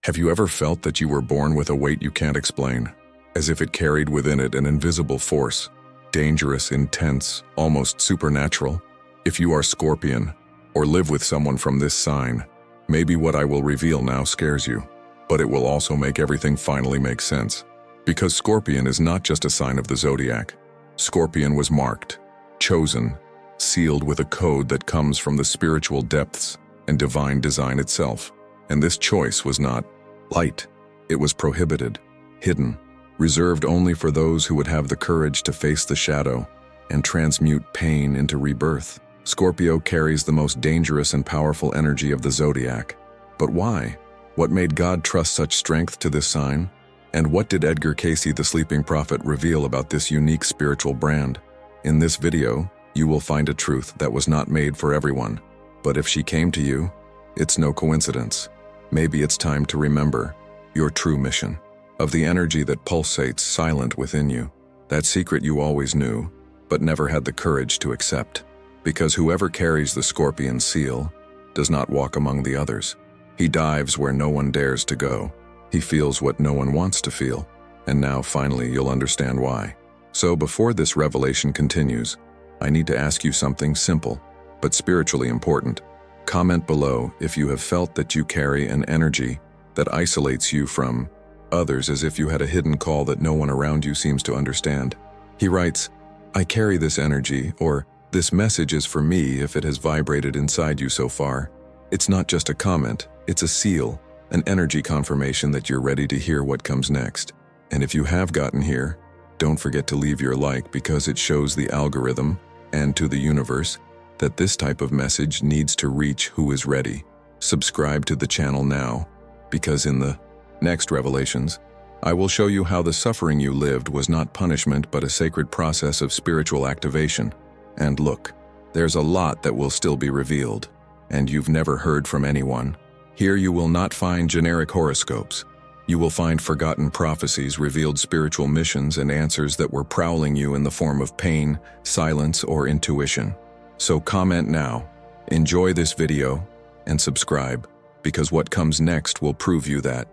Have you ever felt that you were born with a weight you can't explain, as if it carried within it an invisible force, dangerous, intense, almost supernatural? If you are Scorpion, or live with someone from this sign, maybe what I will reveal now scares you, but it will also make everything finally make sense. Because Scorpion is not just a sign of the zodiac. Scorpion was marked, chosen, sealed with a code that comes from the spiritual depths and divine design itself. And this choice was not light. It was prohibited, hidden, reserved only for those who would have the courage to face the shadow and transmute pain into rebirth. Scorpio carries the most dangerous and powerful energy of the zodiac. But why? What made God trust such strength to this sign? And what did Cayce, the sleeping prophet, reveal about this unique spiritual brand? In this video, you will find a truth that was not made for everyone. But if she came to you, it's no coincidence. Maybe it's time to remember your true mission, of the energy that pulsates silent within you, that secret you always knew, but never had the courage to accept. Because whoever carries the Scorpion seal does not walk among the others. He dives where no one dares to go. He feels what no one wants to feel. And now finally you'll understand why. So before this revelation continues, I need to ask you something simple, but spiritually important. Comment below if you have felt that you carry an energy that isolates you from others, as if you had a hidden call that no one around you seems to understand. He writes, "I carry this energy," or "This message is for me," if it has vibrated inside you so far. It's not just a comment, it's a seal, an energy confirmation that you're ready to hear what comes next. And if you have gotten here, don't forget to leave your like, because it shows the algorithm and to the universe that this type of message needs to reach who is ready. Subscribe to the channel now, because in the next revelations, I will show you how the suffering you lived was not punishment but a sacred process of spiritual activation. And look, there's a lot that will still be revealed, and you've never heard from anyone. Here you will not find generic horoscopes. You will find forgotten prophecies, revealed spiritual missions, and answers that were prowling you in the form of pain, silence, or intuition. So comment now, enjoy this video, and subscribe, because what comes next will prove you that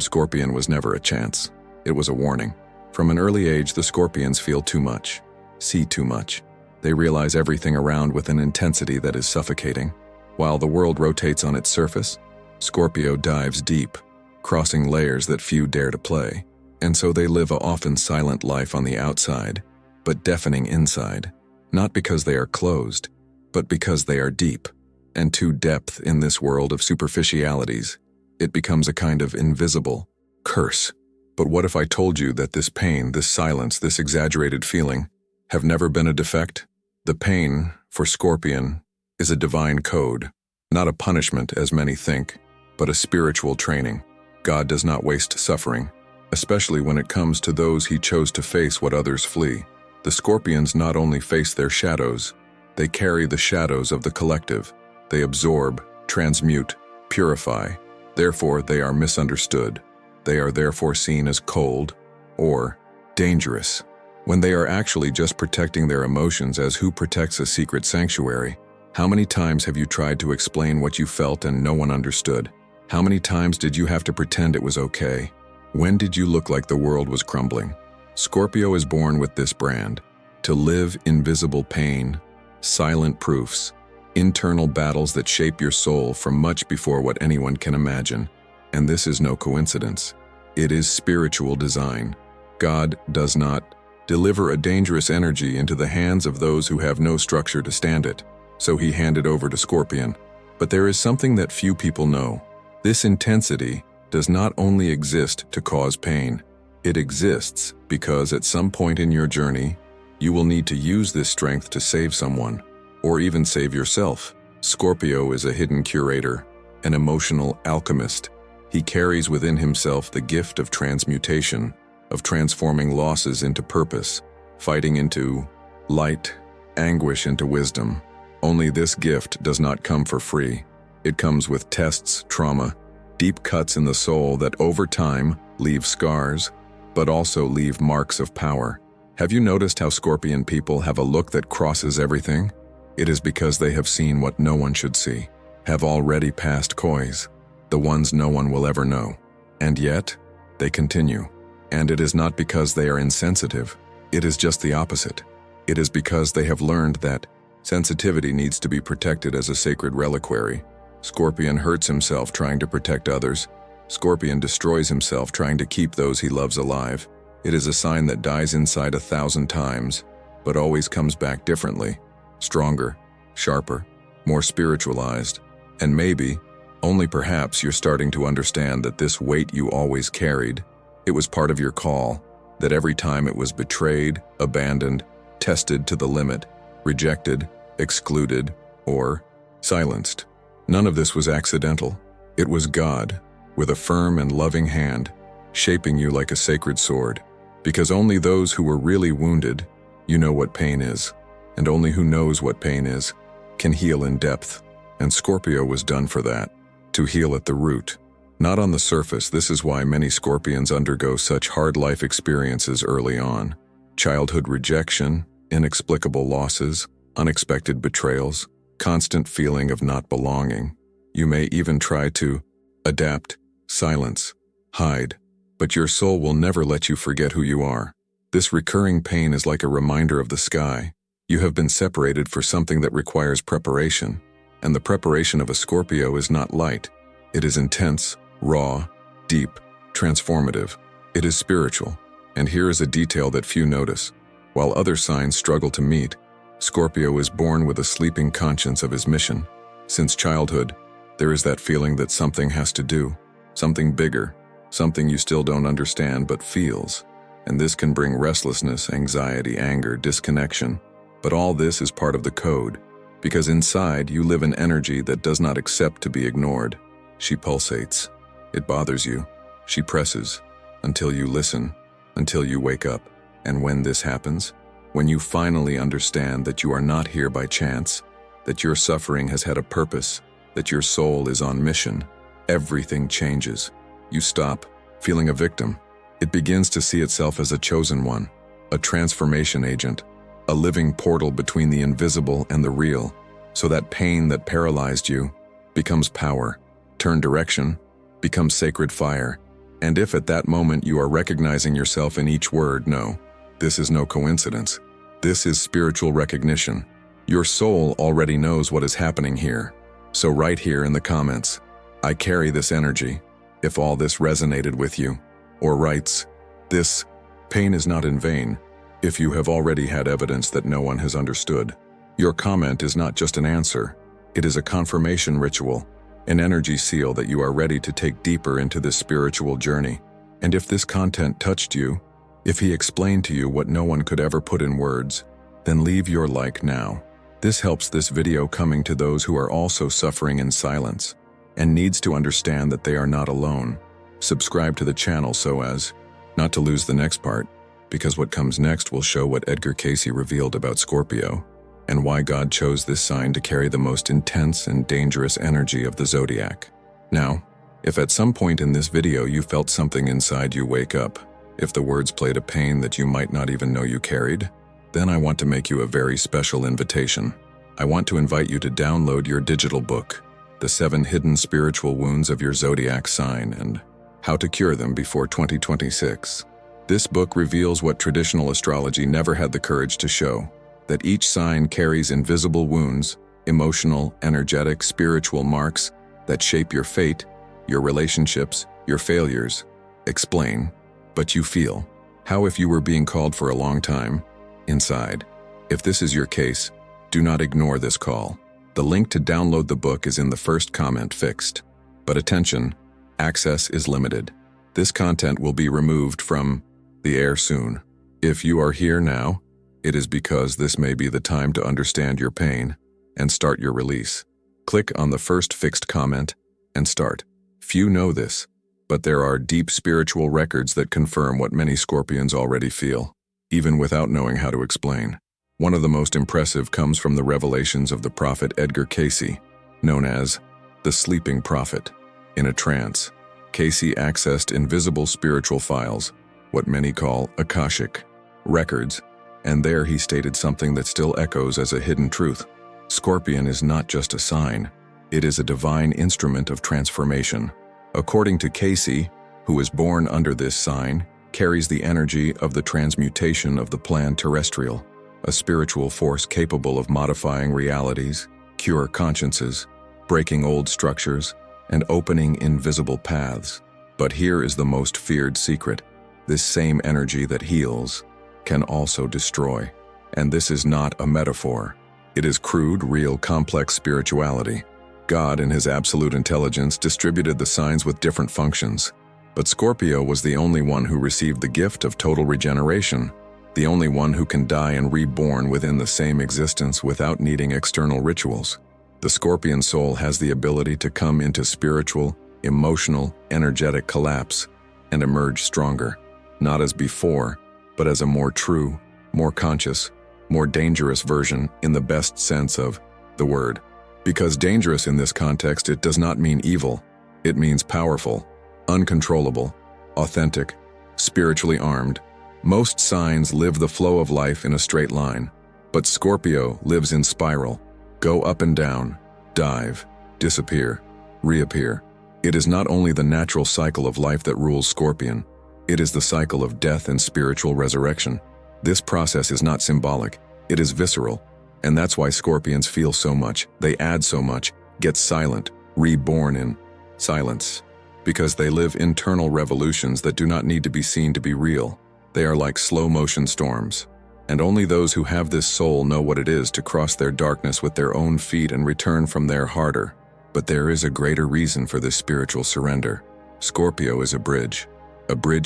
Scorpion was never a chance. It was a warning. From an early age, the Scorpions feel too much, see too much. They realize everything around with an intensity that is suffocating. While the world rotates on its surface, Scorpio dives deep, crossing layers that few dare to play. And so they live a often silent life on the outside, but deafening inside. Not because they are closed, but because they are deep. And to depth in this world of superficialities, it becomes a kind of invisible curse. But what if I told you that this pain, this silence, this exaggerated feeling have never been a defect? The pain, for Scorpion, is a divine code, not a punishment as many think, but a spiritual training. God does not waste suffering, especially when it comes to those he chose to face what others flee. The Scorpions not only face their shadows, they carry the shadows of the collective. They absorb, transmute, purify. Therefore, they are misunderstood. They are therefore seen as cold or dangerous, when they are actually just protecting their emotions, as who protects a secret sanctuary. How many times have you tried to explain what you felt and no one understood? How many times did you have to pretend it was okay? When did you look like the world was crumbling? Scorpio is born with this brand, to live invisible pain, silent proofs, internal battles that shape your soul from much before what anyone can imagine. And this is no coincidence. It is spiritual design. God does not deliver a dangerous energy into the hands of those who have no structure to stand it, so he handed over to Scorpion. But there is something that few people know. This intensity does not only exist to cause pain. It exists because at some point in your journey, you will need to use this strength to save someone, or even save yourself. Scorpio is a hidden curator, an emotional alchemist. He carries within himself the gift of transmutation, of transforming losses into purpose, fighting into light, anguish into wisdom. Only this gift does not come for free. It comes with tests, trauma, deep cuts in the soul that over time leave scars, but also leave marks of power. Have you noticed how Scorpion people have a look that crosses everything? It is because they have seen what no one should see, have already passed Cayce, the ones no one will ever know. And yet, they continue. And it is not because they are insensitive. It is just the opposite. It is because they have learned that sensitivity needs to be protected as a sacred reliquary. Scorpion hurts himself trying to protect others. Scorpion destroys himself trying to keep those he loves alive. It is a sign that dies inside 1,000 times, but always comes back differently, stronger, sharper, more spiritualized. And maybe, only perhaps, you're starting to understand that this weight you always carried, it was part of your call, that every time it was betrayed, abandoned, tested to the limit, rejected, excluded, or silenced. None of this was accidental. It was God, with a firm and loving hand, shaping you like a sacred sword. Because only those who were really wounded, you know what pain is, and only who knows what pain is, can heal in depth. And Scorpio was done for that, to heal at the root. Not on the surface. This is why many Scorpions undergo such hard life experiences early on. Childhood rejection, inexplicable losses, unexpected betrayals, constant feeling of not belonging. You may even try to adapt, silence, hide, but your soul will never let you forget who you are. This recurring pain is like a reminder of the sky. You have been separated for something that requires preparation, and the preparation of a Scorpio is not light. It is intense, raw, deep, transformative. It is spiritual. And here is a detail that few notice. While other signs struggle to meet, Scorpio is born with a sleeping conscience of his mission. Since childhood, there is that feeling that something has to do, something bigger, something you still don't understand but feels. And this can bring restlessness, anxiety, anger, disconnection. But all this is part of the code, because inside you live an energy that does not accept to be ignored. She pulsates. It bothers you. She presses, until you listen, until you wake up. And when this happens, when you finally understand that you are not here by chance, that your suffering has had a purpose, that your soul is on mission, everything changes. You stop feeling a victim. It begins to see itself as a chosen one, a transformation agent, a living portal between the invisible and the real, so that pain that paralyzed you becomes power, turn direction, becomes sacred fire. And if at that moment you are recognizing yourself in each word, no, this is no coincidence. This is spiritual recognition. Your soul already knows what is happening here. So write here in the comments, I carry this energy, if all this resonated with you. Or writes, this pain is not in vain, if you have already had evidence that no one has understood. Your comment is not just an answer, it is a confirmation ritual, an energy seal that you are ready to take deeper into this spiritual journey. And if this content touched you, if he explained to you what no one could ever put in words, then leave your like now. This helps this video coming to those who are also suffering in silence and needs to understand that they are not alone. Subscribe to the channel so as not to lose the next part, because what comes next will show what Cayce revealed about Scorpio and why God chose this sign to carry the most intense and dangerous energy of the zodiac. Now, if at some point in this video you felt something inside you wake up, if the words played a pain that you might not even know you carried, then I want to make you a very special invitation. I want to invite you to download your digital book, The 7 Hidden Spiritual Wounds of Your Zodiac Sign and How to Cure Them Before 2026. This book reveals what traditional astrology never had the courage to show, that each sign carries invisible wounds, emotional, energetic, spiritual marks that shape your fate, your relationships, your failures. Explain, but you feel. How if you were being called for a long time, inside. If this is your case, do not ignore this call. The link to download the book is in the first comment fixed. But attention, access is limited. This content will be removed from the air soon. If you are here now, it is because this may be the time to understand your pain and start your release. Click on the first fixed comment and start. Few know this, but there are deep spiritual records that confirm what many Scorpions already feel, even without knowing how to explain. One of the most impressive comes from the revelations of the prophet Cayce, known as the sleeping prophet. In a trance, Cayce accessed invisible spiritual files, what many call Akashic records, and there he stated something that still echoes as a hidden truth. Scorpion is not just a sign, it is a divine instrument of transformation. According to Cayce, who is born under this sign, carries the energy of the transmutation of the plan terrestrial, a spiritual force capable of modifying realities, cure consciences, breaking old structures, and opening invisible paths. But here is the most feared secret. This same energy that heals can also destroy. And this is not a metaphor. It is crude, real, complex spirituality. God, in his absolute intelligence, distributed the signs with different functions. But Scorpio was the only one who received the gift of total regeneration, the only one who can die and reborn within the same existence without needing external rituals. The Scorpion soul has the ability to come into spiritual, emotional, energetic collapse and emerge stronger, not as before, but as a more true, more conscious, more dangerous version in the best sense of the word. Because dangerous in this context, it does not mean evil. It means powerful, uncontrollable, authentic, spiritually armed. Most signs live the flow of life in a straight line, but Scorpio lives in spiral. Go up and down, dive, disappear, reappear. It is not only the natural cycle of life that rules Scorpion, it is the cycle of death and spiritual resurrection. This process is not symbolic, it is visceral, and that's why Scorpions feel so much, they add so much, get silent, reborn in silence. Because they live internal revolutions that do not need to be seen to be real. They are like slow-motion storms. And only those who have this soul know what it is to cross their darkness with their own feet and return from there harder. But there is a greater reason for this spiritual surrender. Scorpio is a bridge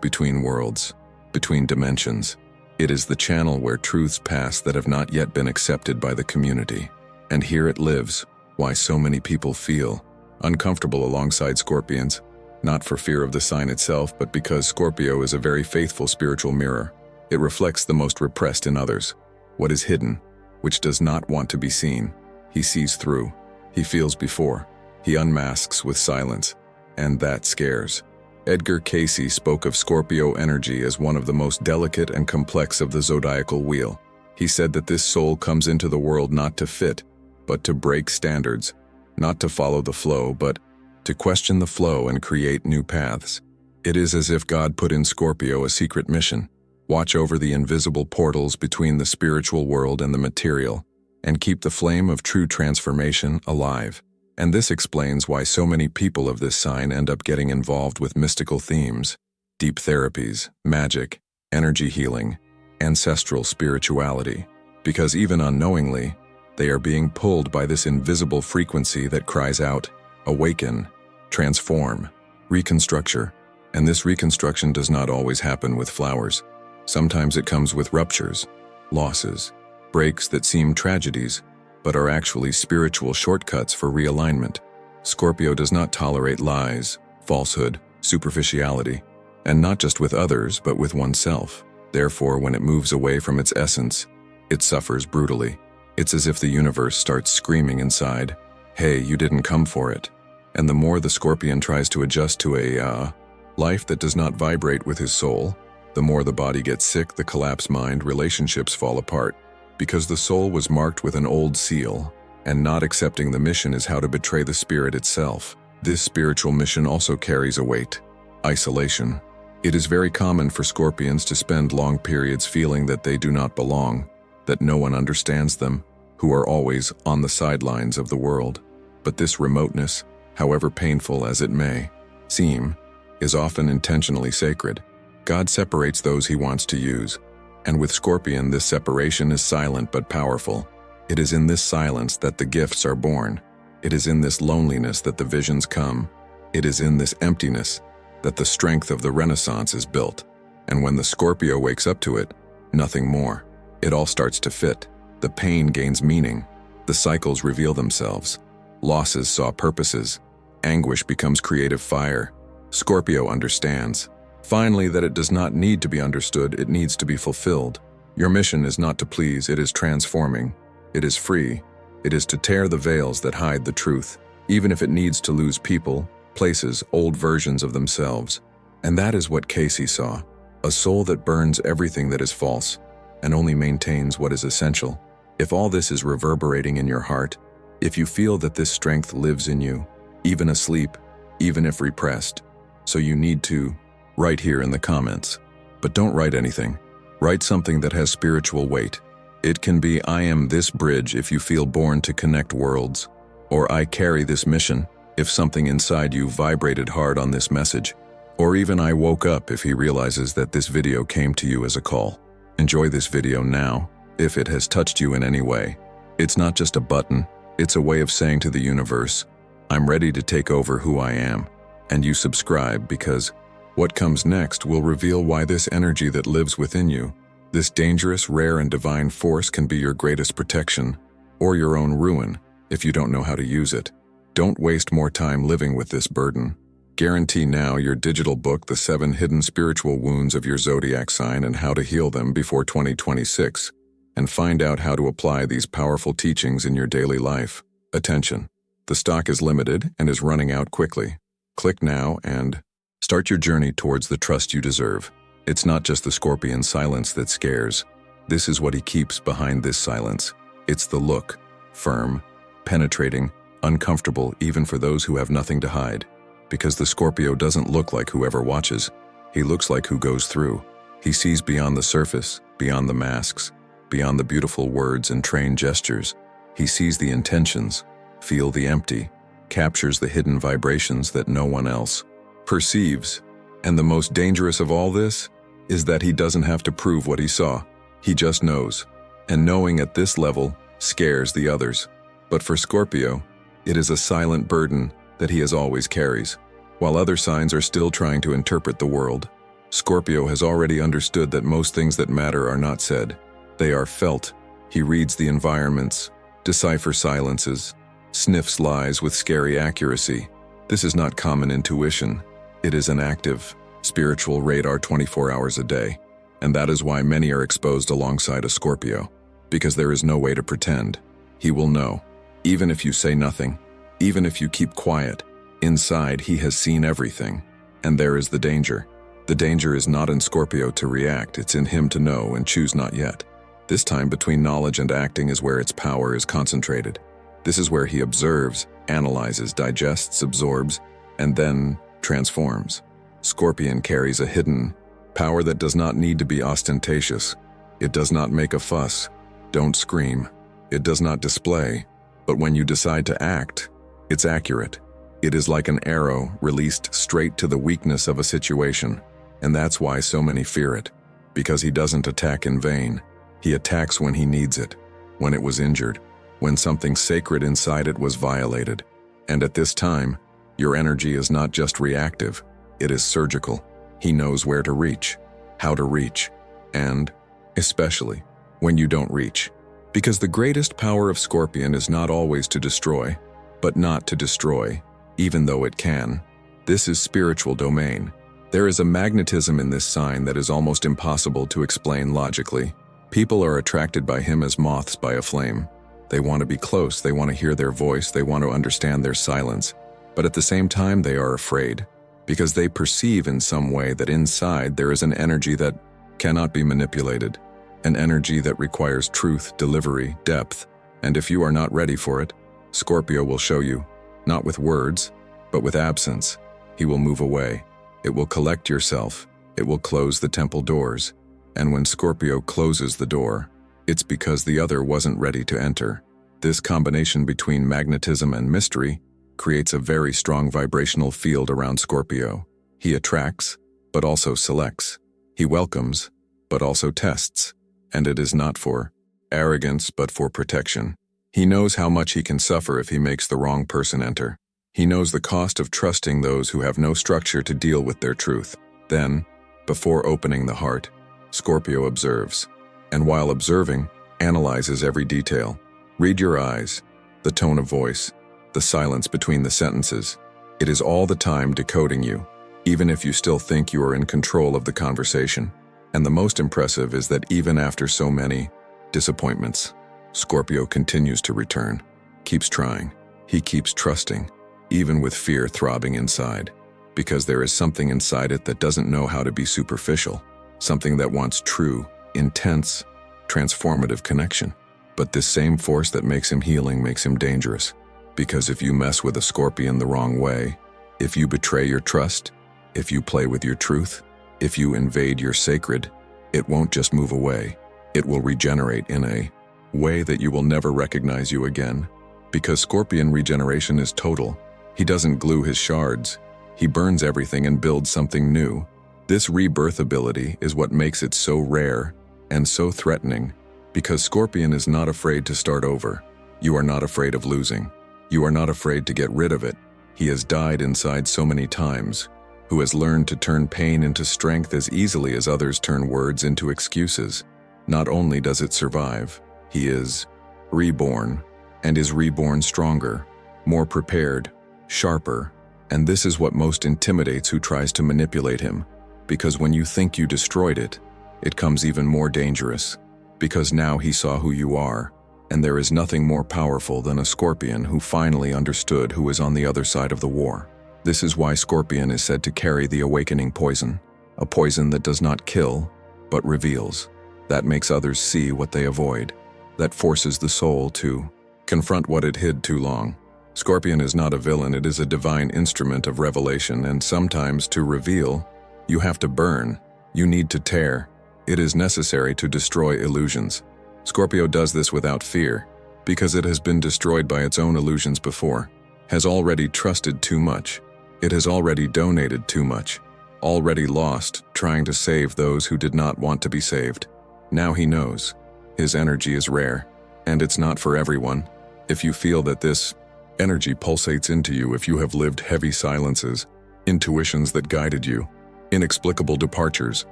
between worlds, between dimensions. It is the channel where truths pass that have not yet been accepted by the community. And here it lives, why so many people feel uncomfortable alongside Scorpions, not for fear of the sign itself, but because Scorpio is a very faithful spiritual mirror. It reflects the most repressed in others, what is hidden, which does not want to be seen. He sees through, he feels before, he unmasks with silence, and that scares. Edgar Cayce spoke of Scorpio energy as one of the most delicate and complex of the zodiacal wheel. He said that this soul comes into the world not to fit, but to break standards, not to follow the flow, but to question the flow and create new paths. It is as if God put in Scorpio a secret mission. Watch over the invisible portals between the spiritual world and the material, and keep the flame of true transformation alive. And this explains why so many people of this sign end up getting involved with mystical themes, deep therapies, magic, energy healing, ancestral spirituality. Because even unknowingly, they are being pulled by this invisible frequency that cries out, awaken, transform, reconstructure. And this reconstruction does not always happen with flowers. Sometimes it comes with ruptures, losses, breaks that seem tragedies, but are actually spiritual shortcuts for realignment. Scorpio does not tolerate lies, falsehood, superficiality, and not just with others, but with oneself. Therefore, when it moves away from its essence, it suffers brutally. It's as if the universe starts screaming inside, hey, you didn't come for it. And the more the Scorpion tries to adjust to a life that does not vibrate with his soul, the more the body gets sick, the collapsed mind, relationships fall apart. Because the soul was marked with an old seal, and not accepting the mission is how to betray the spirit itself. This spiritual mission also carries a weight: isolation. It is very common for Scorpions to spend long periods feeling that they do not belong, that no one understands them, who are always on the sidelines of the world. But this remoteness, however painful as it may seem, is often intentionally sacred. God separates those he wants to use. And with Scorpion, this separation is silent but powerful. It is in this silence that the gifts are born. It is in this loneliness that the visions come. It is in this emptiness that the strength of the Renaissance is built. And when the Scorpio wakes up to it, nothing more. It all starts to fit. The pain gains meaning. The cycles reveal themselves. Losses saw purposes. Anguish becomes creative fire. Scorpio understands, finally, that it does not need to be understood, it needs to be fulfilled. Your mission is not to please, it is transforming. It is free. It is to tear the veils that hide the truth, even if it needs to lose people, places, old versions of themselves. And that is what Cayce saw, a soul that burns everything that is false and only maintains what is essential. If all this is reverberating in your heart, if you feel that this strength lives in you, even asleep, even if repressed, so you need to Write here in the comments. But don't write anything. Write something that has spiritual weight. It can be, I am this bridge if you feel born to connect worlds. Or I carry this mission if something inside you vibrated hard on this message. Or even I woke up if he realizes that this video came to you as a call. Enjoy this video now, if it has touched you in any way. It's not just a button, it's a way of saying to the universe, I'm ready to take over who I am. And you subscribe because what comes next will reveal why this energy that lives within you, this dangerous, rare, and divine force can be your greatest protection, or your own ruin, if you don't know how to use it. Don't waste more time living with this burden. Guarantee now your digital book, The 7 Hidden Spiritual Wounds of Your Zodiac Sign and How to Heal Them Before 2026, and find out how to apply these powerful teachings in your daily life. Attention! The stock is limited and is running out quickly. Click now and start your journey towards the trust you deserve. It's not just the Scorpion silence that scares. This is what he keeps behind this silence. It's the look, firm, penetrating, uncomfortable even for those who have nothing to hide. Because the Scorpio doesn't look like whoever watches. He looks like who goes through. He sees beyond the surface, beyond the masks, beyond the beautiful words and trained gestures. He sees the intentions, feels the empty, captures the hidden vibrations that no one else perceives. And the most dangerous of all this is that he doesn't have to prove what he saw. He just knows. And knowing at this level scares the others. But for Scorpio, it is a silent burden that he always carries. While other signs are still trying to interpret the world, Scorpio has already understood that most things that matter are not said. They are felt. He reads the environments, deciphers silences, sniffs lies with scary accuracy. This is not common intuition. It is an active, spiritual radar 24 hours a day. And that is why many are exposed alongside a Scorpio. Because there is no way to pretend. He will know. Even if you say nothing, even if you keep quiet, inside he has seen everything. And there is the danger. The danger is not in Scorpio to react, it's in him to know and choose not yet. This time between knowledge and acting is where its power is concentrated. This is where he observes, analyzes, digests, absorbs, and then transforms. Scorpion carries a hidden power that does not need to be ostentatious. It does not make a fuss. Don't scream. It does not display. But when you decide to act, it's accurate. It is like an arrow released straight to the weakness of a situation. And that's why so many fear it. Because he doesn't attack in vain. He attacks when he needs it. When it was injured. When something sacred inside it was violated. And at this time, your energy is not just reactive. It is surgical. He knows where to reach, how to reach, and especially when you don't reach. Because the greatest power of Scorpion is not always to destroy, but not to destroy, even though it can. This is spiritual domain. There is a magnetism in this sign that is almost impossible to explain logically. People are attracted by him as moths by a flame. They want to be close, they want to hear their voice, they want to understand their silence. But at the same time they are afraid, because they perceive in some way that inside there is an energy that cannot be manipulated. An energy that requires truth, delivery, depth. And if you are not ready for it, Scorpio will show you, not with words, but with absence. He will move away. It will collect yourself. It will close the temple doors. And when Scorpio closes the door, it's because the other wasn't ready to enter. This combination between magnetism and mystery creates a very strong vibrational field around Scorpio. He attracts, but also selects. He welcomes, but also tests. And it is not for arrogance, but for protection. He knows how much he can suffer if he makes the wrong person enter. He knows the cost of trusting those who have no structure to deal with their truth. Then, before opening the heart, Scorpio observes. And while observing, analyzes every detail. Read your eyes, the tone of voice, the silence between the sentences. It is all the time decoding you, even if you still think you are in control of the conversation. And the most impressive is that even after so many disappointments, Scorpio continues to return, keeps trying. He keeps trusting, even with fear throbbing inside, because there is something inside it that doesn't know how to be superficial, something that wants true, intense, transformative connection. But this same force that makes him healing makes him dangerous, because if you mess with a Scorpion the wrong way, if you betray your trust, if you play with your truth, If you invade your sacred, it won't just move away. It will regenerate in a way that you will never recognize you again. Because Scorpion regeneration is total. He doesn't glue his shards. He burns everything and builds something new. This rebirth ability is what makes it so rare and so threatening, because Scorpion is not afraid to start over. You are not afraid of losing. You are not afraid to get rid of it. He has died inside so many times, who has learned to turn pain into strength as easily as others turn words into excuses. Not only does it survive, he is reborn, and is reborn stronger, more prepared, sharper, and this is what most intimidates who tries to manipulate him, because when you think you destroyed it, it comes even more dangerous, because now he saw who you are, and there is nothing more powerful than a Scorpion who finally understood who is on the other side of the war. This is why Scorpion is said to carry the awakening poison, a poison that does not kill, but reveals, that makes others see what they avoid, that forces the soul to confront what it hid too long. Scorpion is not a villain, it is a divine instrument of revelation, and sometimes to reveal, you have to burn, you need to tear. It is necessary to destroy illusions. Scorpio does this without fear, because it has been destroyed by its own illusions before, has already trusted too much, it has already donated too much, already lost trying to save those who did not want to be saved. Now he knows. His energy is rare, and it's not for everyone. If you feel that this energy pulsates into you, if you have lived heavy silences, intuitions that guided you, inexplicable departures,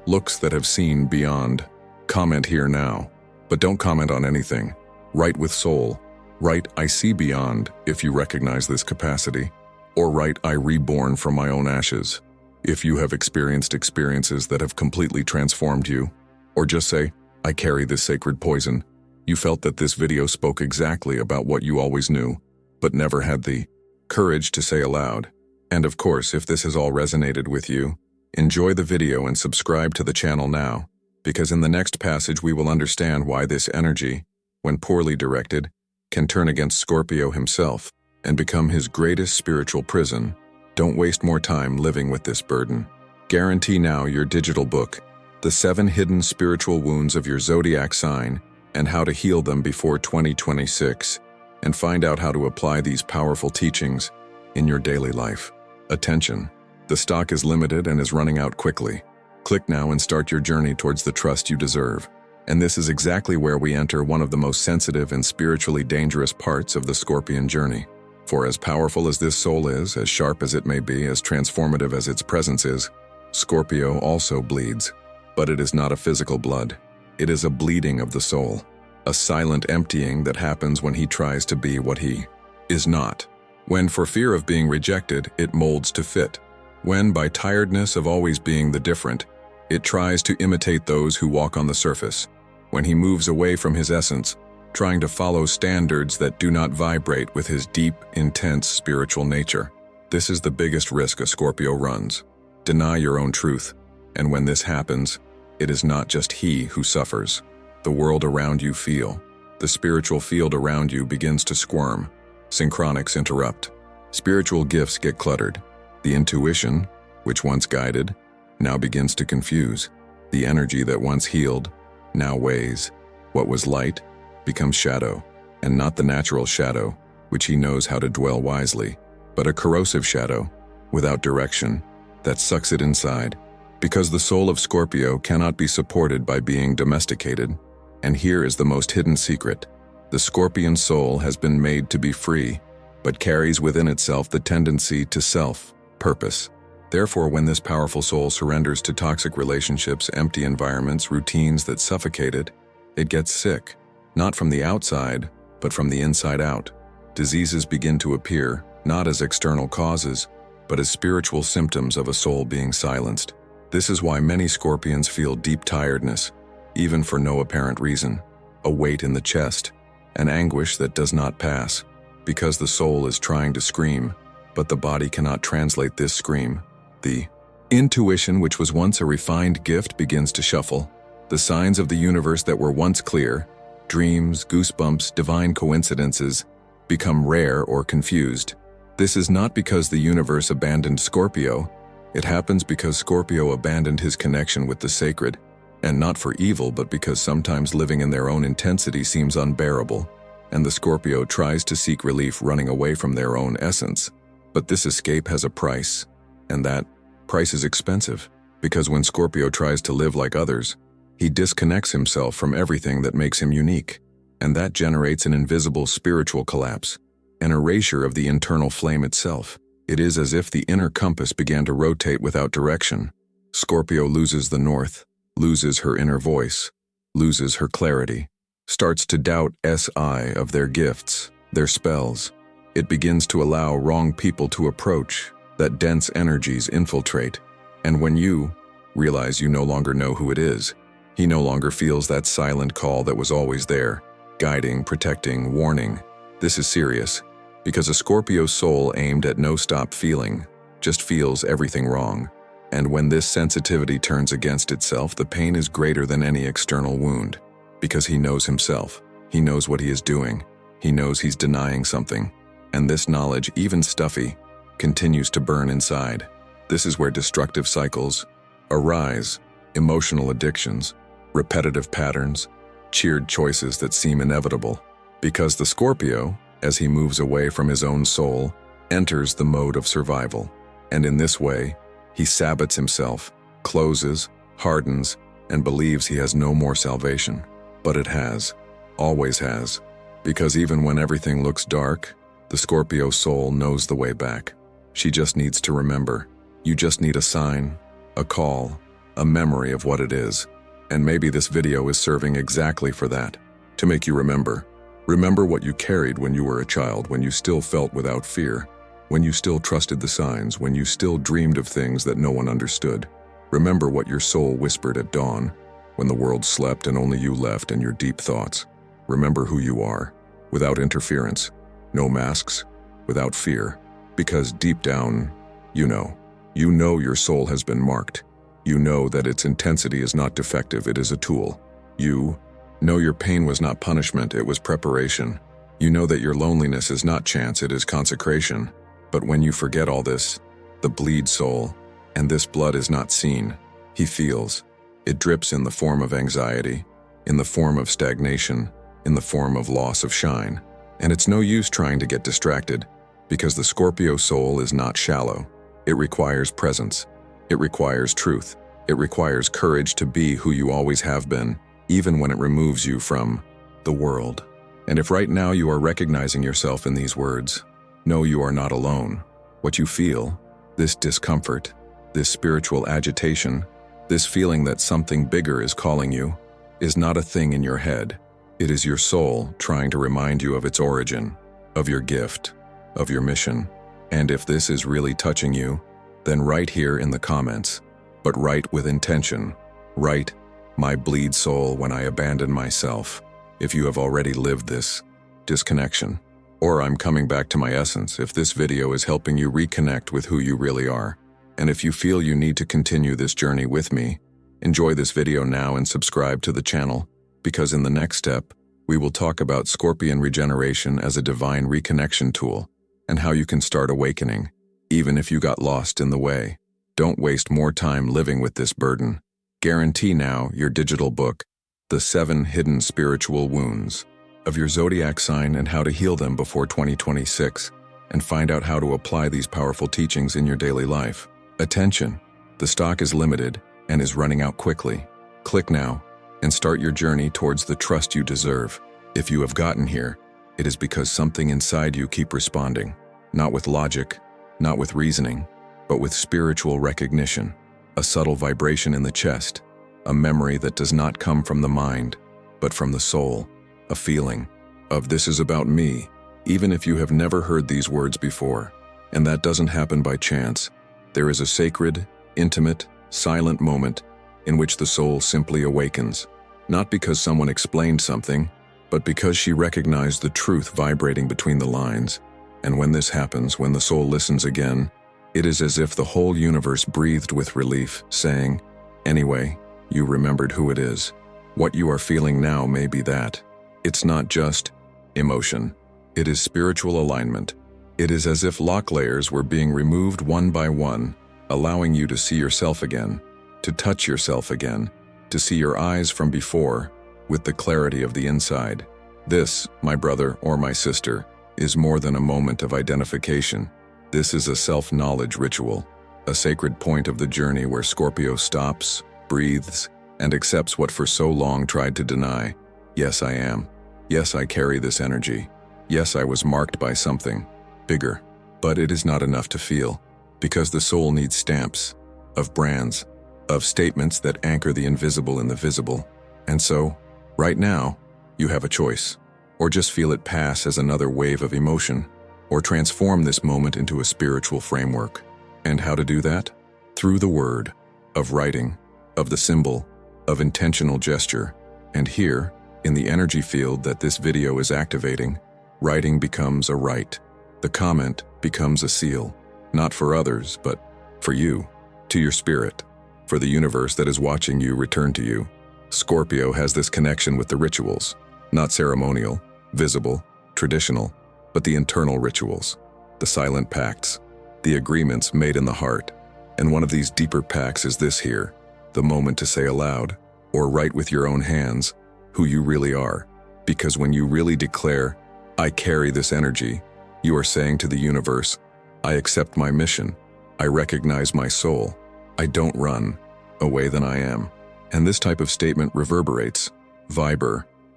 looks that have seen beyond, comment here now. But don't comment on anything. Write with soul. Write, I see beyond, if you recognize this capacity. Or write, I reborn from my own ashes, if you have experienced experiences that have completely transformed you. Or just say, I carry this sacred poison. You felt that this video spoke exactly about what you always knew, but never had the courage to say aloud. And of course, if this has all resonated with you, enjoy the video and subscribe to the channel now, because in the next passage we will understand why this energy, when poorly directed, can turn against Scorpio himself and become his greatest spiritual prison. Don't waste more time living with this burden. Guarantee now your digital book, The 7 Hidden Spiritual Wounds of Your Zodiac Sign and How to Heal Them Before 2026, and find out how to apply these powerful teachings in your daily life. Attention, the stock is limited and is running out quickly. Click now and start your journey towards the trust you deserve. And this is exactly where we enter one of the most sensitive and spiritually dangerous parts of the Scorpion journey. For as powerful as this soul is, as sharp as it may be, as transformative as its presence is, Scorpio also bleeds. But it is not a physical blood. It is a bleeding of the soul, a silent emptying that happens when he tries to be what he is not. When, for fear of being rejected, it molds to fit. When, by tiredness of always being the different, it tries to imitate those who walk on the surface. When he moves away from his essence, trying to follow standards that do not vibrate with his deep, intense spiritual nature. This is the biggest risk a Scorpio runs. Deny your own truth. And when this happens, it is not just he who suffers. The world around you feel. The spiritual field around you begins to squirm. Synchronics interrupt. Spiritual gifts get cluttered. The intuition, which once guided, now begins to confuse. The energy that once healed, now weighs. What was light becomes shadow, and not the natural shadow, which he knows how to dwell wisely, but a corrosive shadow, without direction, that sucks it inside. Because the soul of Scorpio cannot be supported by being domesticated, and here is the most hidden secret. The Scorpion soul has been made to be free, but carries within itself the tendency to self-purpose. Therefore, when this powerful soul surrenders to toxic relationships, empty environments, routines that suffocate it, it gets sick. Not from the outside, but from the inside out. Diseases begin to appear, not as external causes, but as spiritual symptoms of a soul being silenced. This is why many Scorpions feel deep tiredness, even for no apparent reason, a weight in the chest, an anguish that does not pass, because the soul is trying to scream, but the body cannot translate this scream. The intuition, which was once a refined gift, begins to shuffle. The signs of the universe that were once clear, dreams, goosebumps, divine coincidences, become rare or confused. This is not because the universe abandoned Scorpio, It happens because Scorpio abandoned his connection with the sacred, and not for evil, but because sometimes living in their own intensity seems unbearable, and the Scorpio tries to seek relief running away from their own essence. But this escape has a price, and that price is expensive, because when Scorpio tries to live like others, he disconnects himself from everything that makes him unique, and that generates an invisible spiritual collapse, an erasure of the internal flame itself. It is as if the inner compass began to rotate without direction. Scorpio loses the north, loses her inner voice, loses her clarity, starts to doubt of their gifts, their spells. It begins to allow wrong people to approach, that dense energies infiltrate, and when you realize you no longer know who it is, he no longer feels that silent call that was always there, guiding, protecting, warning. This is serious, because a Scorpio soul aimed at no stop feeling just feels everything wrong. And when this sensitivity turns against itself, the pain is greater than any external wound, because he knows himself. He knows what he is doing. He knows he's denying something. And this knowledge, even stuffy, continues to burn inside. This is where destructive cycles arise, emotional addictions, repetitive patterns, cheered choices that seem inevitable. Because the Scorpio, as he moves away from his own soul, enters the mode of survival. And in this way, he sabots himself, closes, hardens, and believes he has no more salvation. But it has, always has, because even when everything looks dark, the Scorpio soul knows the way back. She just needs to remember. You just need a sign, a call, a memory of what it is. And maybe this video is serving exactly for that, to make you remember. Remember what you carried when you were a child, when you still felt without fear, when you still trusted the signs, when you still dreamed of things that no one understood. Remember what your soul whispered at dawn, when the world slept and only you left and your deep thoughts. Remember who you are, without interference, no masks, without fear, because deep down, you know your soul has been marked. You know that its intensity is not defective, it is a tool. You know your pain was not punishment, it was preparation. You know that your loneliness is not chance, it is consecration. But when you forget all this, the bleed soul, and this blood is not seen, he feels. It drips in the form of anxiety, in the form of stagnation, in the form of loss of shine. And it's no use trying to get distracted, because the Scorpio soul is not shallow. It requires presence. It requires truth. It requires courage to be who you always have been, even when it removes you from the world. And if right now you are recognizing yourself in these words, know you are not alone. What you feel, this discomfort, this spiritual agitation, this feeling that something bigger is calling you, is not a thing in your head. It is your soul trying to remind you of its origin, of your gift, of your mission. And if this is really touching you, then write here in the comments, but write with intention. Write, "My bleed soul when I abandon myself," if you have already lived this disconnection. Or "I'm coming back to my essence," if this video is helping you reconnect with who you really are. And if you feel you need to continue this journey with me, enjoy this video now and subscribe to the channel, because in the next step, we will talk about Scorpion regeneration as a divine reconnection tool, and how you can start awakening, even if you got lost in the way. Don't waste more time living with this burden. Guarantee now your digital book, The 7 Hidden Spiritual Wounds, of your zodiac sign and how to heal them before 2026, and find out how to apply these powerful teachings in your daily life. Attention, the stock is limited and is running out quickly. Click now and start your journey towards the trust you deserve. If you have gotten here, it is because something inside you keeps responding, not with logic, not with reasoning, but with spiritual recognition, a subtle vibration in the chest, a memory that does not come from the mind, but from the soul, a feeling of "this is about me," even if you have never heard these words before. And that doesn't happen by chance. There is a sacred, intimate, silent moment in which the soul simply awakens, not because someone explained something, but because she recognized the truth vibrating between the lines. And when this happens, when the soul listens again, it is as if the whole universe breathed with relief, saying, "Anyway, you remembered who it is. What you are feeling now may be that." It's not just emotion. It is spiritual alignment. It is as if lock layers were being removed one by one, allowing you to see yourself again, to touch yourself again, to see your eyes from before, with the clarity of the inside. This, my brother or my sister, is more than a moment of identification. This is a self-knowledge ritual, a sacred point of the journey where Scorpio stops, breathes, and accepts what for so long tried to deny. Yes, I am. Yes, I carry this energy. Yes, I was marked by something bigger. But it is not enough to feel, because the soul needs stamps, of brands, of statements that anchor the invisible in the visible. And so, right now, you have a choice. Or just feel it pass as another wave of emotion, or transform this moment into a spiritual framework. And how to do that? Through the word, of writing, of the symbol, of intentional gesture. And here, in the energy field that this video is activating, writing becomes a right. The comment becomes a seal, not for others, but for you, to your spirit, for the universe that is watching you return to you. Scorpio has this connection with the rituals, not ceremonial, visible, traditional, but the internal rituals, the silent pacts, the agreements made in the heart. And one of these deeper pacts is this here, the moment to say aloud, or write with your own hands, who you really are. Because when you really declare, I carry this energy, you are saying to the universe, I accept my mission. I recognize my soul. I don't run away than I am. And this type of statement reverberates,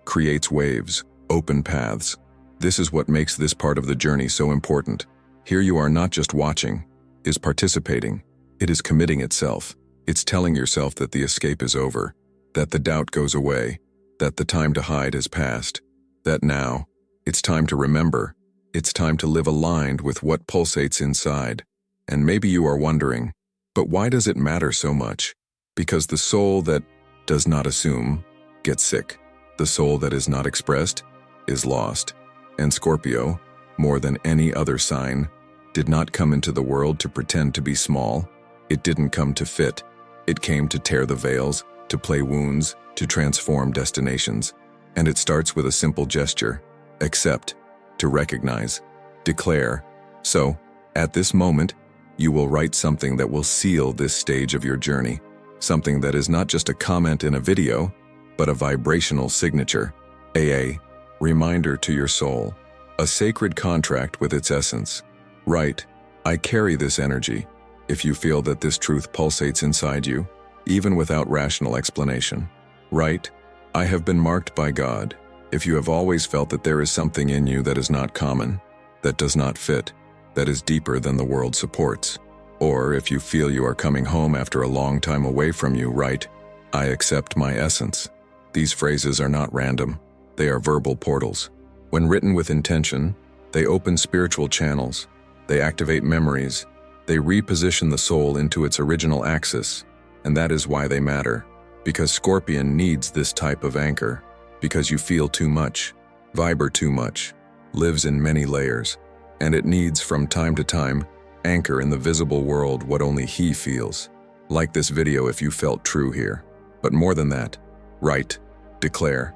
creates waves, open paths. This is what makes this part of the journey so important. Here you are not just watching, is participating. It is committing itself. It's telling yourself that the escape is over, that the doubt goes away, that the time to hide has passed, that now, it's time to remember. It's time to live aligned with what pulsates inside. And maybe you are wondering, but why does it matter so much? Because the soul that does not assume gets sick. The soul that is not expressed is lost. And Scorpio, more than any other sign, did not come into the world to pretend to be small. It didn't come to fit. It came to tear the veils, to play wounds, to transform destinations. And it starts with a simple gesture: accept. To recognize, declare. So, at this moment, you will write something that will seal this stage of your journey. Something that is not just a comment in a video, but a vibrational signature, a reminder to your soul, a sacred contract with its essence. Write, I carry this energy. If you feel that this truth pulsates inside you, even without rational explanation. Write, I have been marked by God. If you have always felt that there is something in you that is not common, that does not fit, that is deeper than the world supports, or if you feel you are coming home after a long time away from you, write, I accept my essence. These phrases are not random. They are verbal portals. When written with intention, they open spiritual channels. They activate memories. They reposition the soul into its original axis. And that is why they matter. Because Scorpion needs this type of anchor. Because you feel too much, vibrate too much, lives in many layers, and it needs from time to time anchor in the visible world what only he feels. Like this video if you felt true here. But more than that, write, declare,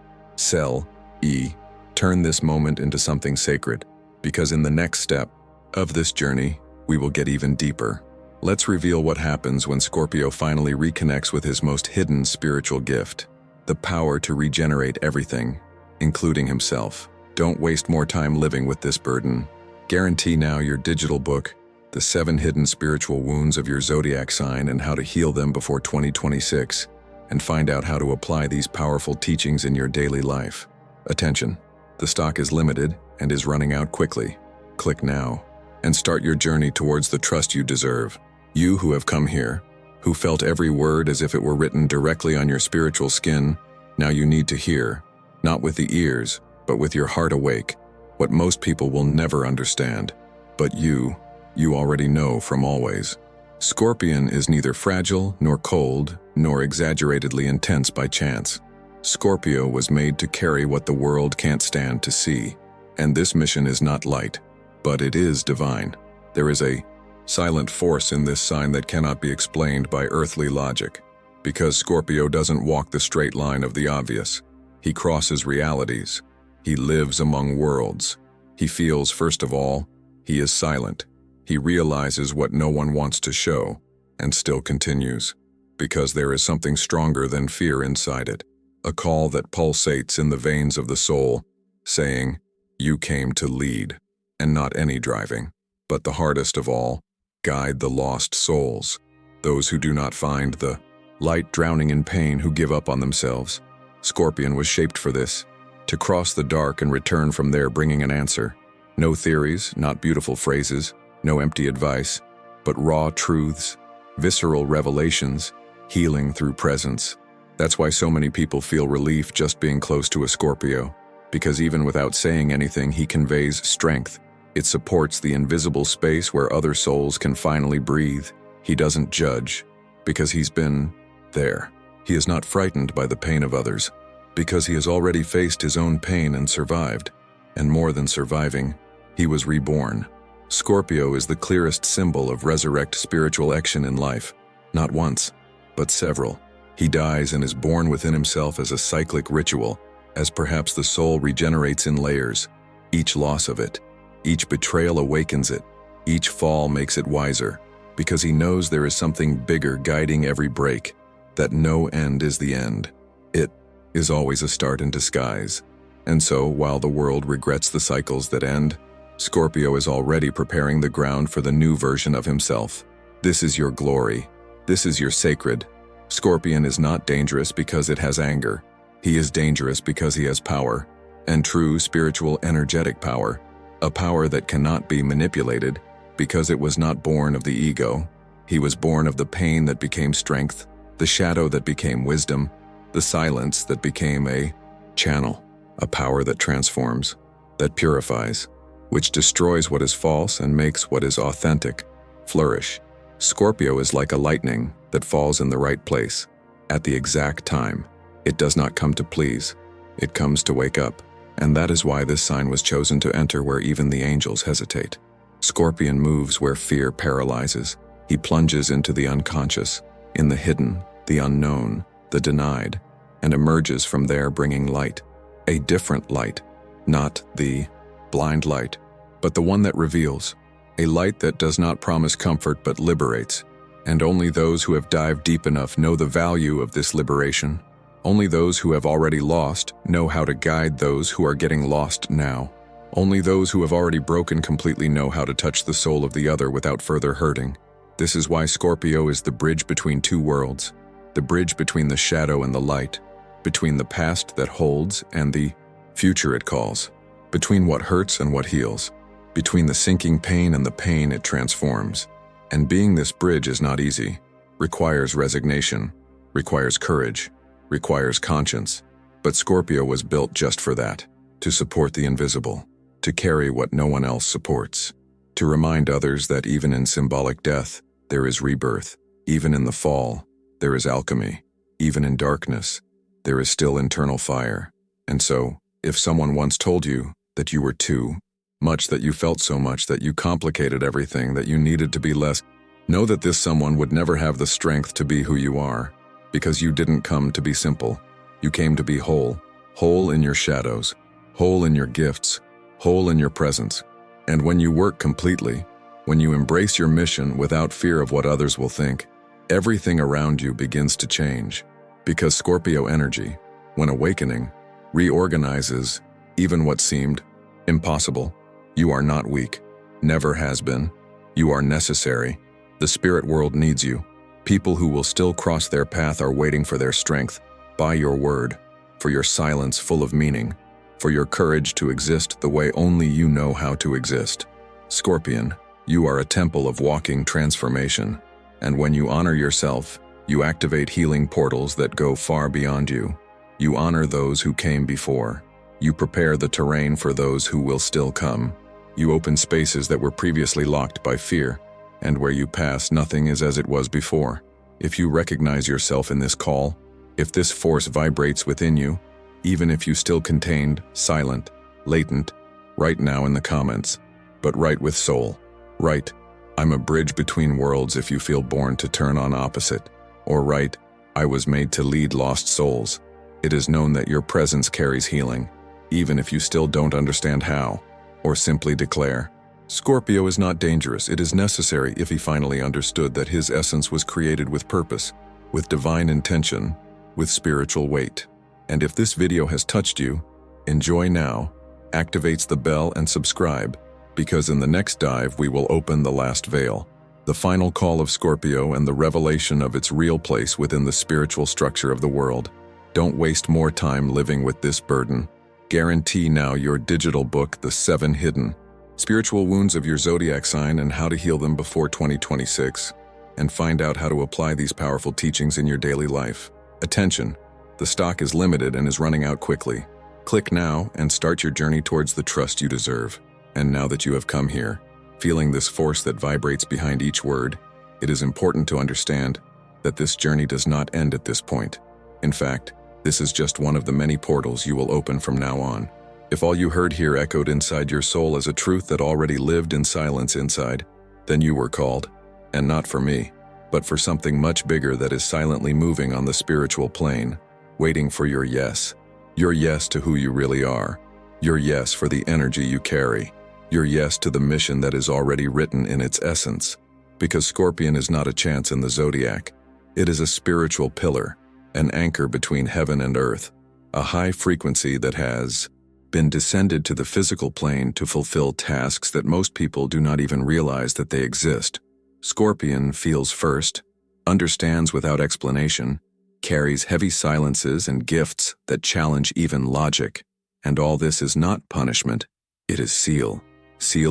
turn this moment into something sacred, because in the next step of this journey, we will get even deeper. Let's reveal what happens when Scorpio finally reconnects with his most hidden spiritual gift. The power to regenerate everything, including himself. Don't waste more time living with this burden. Guarantee now your digital book, The 7 Hidden Spiritual Wounds of Your Zodiac Sign and How to Heal Them Before 2026, and find out how to apply these powerful teachings in your daily life. Attention, the stock is limited and is running out quickly. Click now and start your journey towards the trust you deserve. You who have come here, who felt every word as if it were written directly on your spiritual skin, now you need to hear, not with the ears, but with your heart awake, what most people will never understand. But you already know from always. Scorpion is neither fragile, nor cold, nor exaggeratedly intense by chance. Scorpio was made to carry what the world can't stand to see. And this mission is not light, but it is divine. There is a silent force in this sign that cannot be explained by earthly logic. Because Scorpio doesn't walk the straight line of the obvious. He crosses realities. He lives among worlds. He feels, first of all, he is silent. He realizes what no one wants to show. and still continues, because there is something stronger than fear inside it, a call that pulsates in the veins of the soul, saying, "You came to lead," and not any driving, but the hardest of all, guide the lost souls, those who do not find the light, drowning in pain, who give up on themselves. Scorpion was shaped for this, to cross the dark and return from there bringing an answer. No theories, not beautiful phrases, no empty advice, but raw truths, visceral revelations, healing through presence. That's why so many people feel relief just being close to a Scorpio, because even without saying anything, he conveys strength. It supports the invisible space where other souls can finally breathe. He doesn't judge, because he's been there. He is not frightened by the pain of others, because he has already faced his own pain and survived. And more than surviving, he was reborn. Scorpio is the clearest symbol of resurrect spiritual action in life, not once, but several. He dies and is born within himself as a cyclic ritual, as perhaps the soul regenerates in layers. Each loss of it, each betrayal awakens it, each fall makes it wiser, because he knows there is something bigger guiding every break, that no end is the end. It is always a start in disguise. And so, while the world regrets the cycles that end, Scorpio is already preparing the ground for the new version of himself. This is your glory. This is your sacred. Scorpion is not dangerous because it has anger. He is dangerous because he has power, and true spiritual energetic power, a power that cannot be manipulated because it was not born of the ego. He was born of the pain that became strength, the shadow that became wisdom, the silence that became a channel, a power that transforms, that purifies, which destroys what is false and makes what is authentic flourish. Scorpio is like a lightning that falls in the right place, at the exact time. It does not come to please, it comes to wake up, and that is why this sign was chosen to enter where even the angels hesitate. Scorpion moves where fear paralyzes. He plunges into the unconscious, in the hidden, the unknown, the denied, and emerges from there bringing light. A different light, not the blind light, but the one that reveals. A light that does not promise comfort but liberates. And only those who have dived deep enough know the value of this liberation. Only those who have already lost know how to guide those who are getting lost now. Only those who have already broken completely know how to touch the soul of the other without further hurting. This is why Scorpio is the bridge between two worlds, the bridge between the shadow and the light, between the past that holds and the future it calls, between what hurts and what heals, between the sinking pain and the pain it transforms. And being this bridge is not easy, requires resignation, requires courage, requires conscience. But Scorpio was built just for that, to support the invisible, to carry what no one else supports, to remind others that even in symbolic death, there is rebirth. Even in the fall, there is alchemy. Even in darkness, there is still internal fire. And so, if someone once told you that you were too much, that you felt so much, that you complicated everything, that you needed to be less, know that this someone would never have the strength to be who you are, because you didn't come to be simple. You came to be whole, whole in your shadows, whole in your gifts, whole in your presence. And when you work completely, when you embrace your mission without fear of what others will think, everything around you begins to change. Because Scorpio energy, when awakening, reorganizes even what seemed impossible. You are not weak, never has been. You are necessary. The spirit world needs you. People who will still cross their path are waiting for their strength, by your word, for your silence full of meaning, for your courage to exist the way only you know how to exist. Scorpion, you are a temple of walking transformation, and when you honor yourself, you activate healing portals that go far beyond you. You honor those who came before. You prepare the terrain for those who will still come. You open spaces that were previously locked by fear, and where you pass, nothing is as it was before. If you recognize yourself in this call, if this force vibrates within you, even if you still contained, silent, latent, write now in the comments, but write with soul. Write, I'm a bridge between worlds if you feel born to turn on opposite. Or write, I was made to lead lost souls. It is known that your presence carries healing, even if you still don't understand how. Or simply declare, Scorpio is not dangerous. It is necessary if he finally understood that his essence was created with purpose, with divine intention, with spiritual weight. And if this video has touched you, enjoy now, activates the bell and subscribe, because in the next dive we will open the last veil, the final call of Scorpio and the revelation of its real place within the spiritual structure of the world. Don't waste more time living with this burden. Guarantee now your digital book, The 7 Hidden Spiritual Wounds of Your Zodiac Sign and How to Heal Them Before 2026, and find out how to apply these powerful teachings in your daily life. Attention, the stock is limited and is running out quickly. Click now and start your journey towards the trust you deserve. And now that you have come here, feeling this force that vibrates behind each word, it is important to understand that this journey does not end at this point. In fact, this is just one of the many portals you will open from now on. If all you heard here echoed inside your soul as a truth that already lived in silence inside, then you were called, and not for me, but for something much bigger that is silently moving on the spiritual plane, waiting for your yes to who you really are, your yes for the energy you carry, your yes to the mission that is already written in its essence. Because Scorpion is not a chance in the zodiac, it is a spiritual pillar, an anchor between heaven and earth, a high frequency that has been descended to the physical plane to fulfill tasks that most people do not even realize that they exist. Scorpion feels first, understands without explanation, carries heavy silences and gifts that challenge even logic. And all this is not punishment, it is seal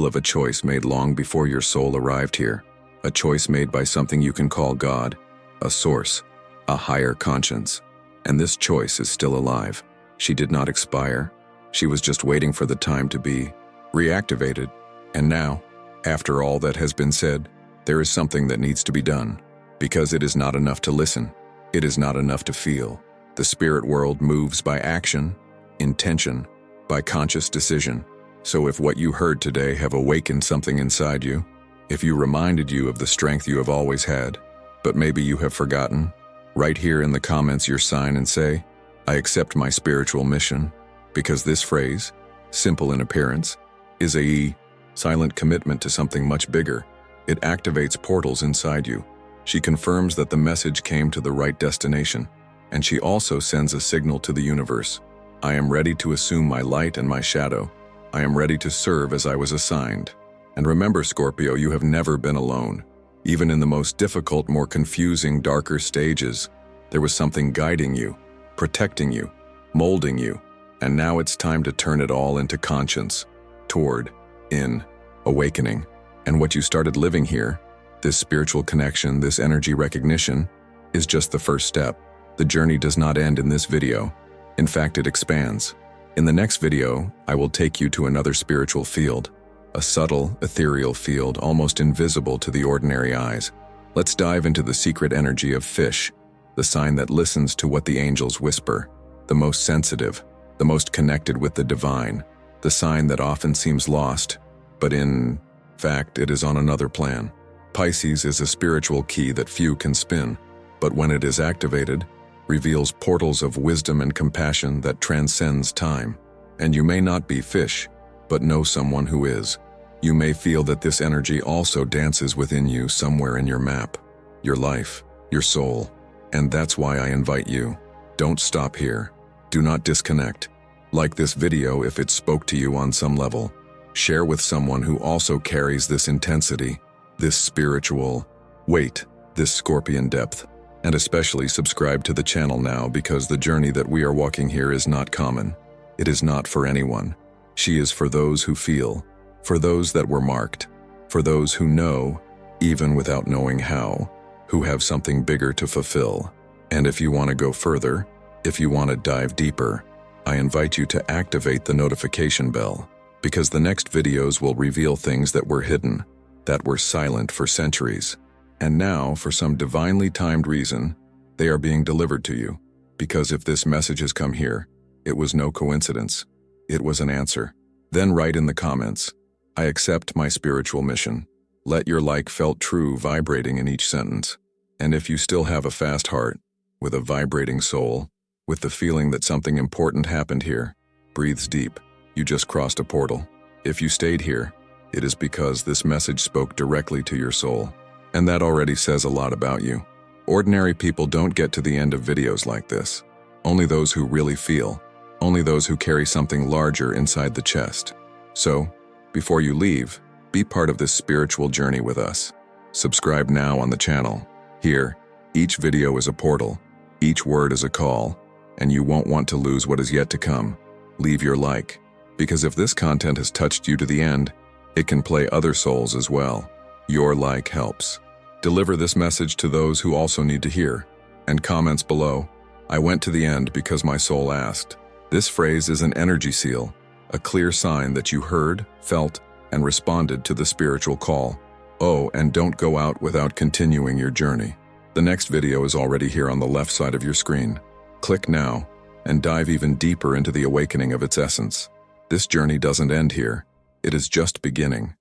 of a choice made long before your soul arrived here, a choice made by something you can call God, a source, a higher conscience. And this choice is still alive. She did not expire. She was just waiting for the time to be reactivated. And now, after all that has been said, there is something that needs to be done. Because it is not enough to listen. It is not enough to feel. The spirit world moves by action, intention, by conscious decision. So if what you heard today have awakened something inside you, if you reminded you of the strength you have always had, but maybe you have forgotten, write here in the comments your sign and say, I accept my spiritual mission. Because this phrase, simple in appearance, is a silent commitment to something much bigger. It activates portals inside you. She confirms that the message came to the right destination, and she also sends a signal to the universe. I am ready to assume my light and my shadow. I am ready to serve as I was assigned. And remember, Scorpio, you have never been alone. Even in the most difficult, more confusing, darker stages, there was something guiding you, protecting you, molding you. And now it's time to turn it all into conscience, toward, in, awakening. And what you started living here, this spiritual connection, this energy recognition, is just the first step. The journey does not end in this video. In fact, it expands. In the next video, I will take you to another spiritual field, a subtle, ethereal field almost invisible to the ordinary eyes. Let's dive into the secret energy of fish, the sign that listens to what the angels whisper, the most sensitive, the most connected with the divine, the sign that often seems lost, but in fact, it is on another plan. Pisces is a spiritual key that few can spin, but when it is activated, reveals portals of wisdom and compassion that transcends time. And you may not be fish, but know someone who is. You may feel that this energy also dances within you somewhere in your map, your life, your soul. And that's why I invite you. Don't stop here. Do not disconnect. Like this video if it spoke to you on some level. Share with someone who also carries this intensity, this spiritual weight, this scorpion depth. And especially subscribe to the channel now because the journey that we are walking here is not common. It is not for anyone. She is for those who feel, for those that were marked, for those who know, even without knowing how, who have something bigger to fulfill. And if you want to go further, if you want to dive deeper, I invite you to activate the notification bell, because the next videos will reveal things that were hidden, that were silent for centuries. And now, for some divinely timed reason, they are being delivered to you. Because if this message has come here, it was no coincidence. It was an answer. Then write in the comments, I accept my spiritual mission. Let your like felt true vibrating in each sentence. And if you still have a fast heart, with a vibrating soul, with the feeling that something important happened here, breathe deep. You just crossed a portal. If you stayed here, it is because this message spoke directly to your soul. And that already says a lot about you. Ordinary people don't get to the end of videos like this. Only those who really feel. Only those who carry something larger inside the chest. So, before you leave, be part of this spiritual journey with us. Subscribe now on the channel. Here, each video is a portal, each word is a call, and you won't want to lose what is yet to come. Leave your like, because if this content has touched you to the end, it can play other souls as well. Your like helps. Deliver this message to those who also need to hear. And comments below, I went to the end because my soul asked. This phrase is an energy seal, a clear sign that you heard, felt, and responded to the spiritual call. Oh, and don't go out without continuing your journey. The next video is already here on the left side of your screen. Click now and dive even deeper into the awakening of its essence. This journey doesn't end here. It is just beginning.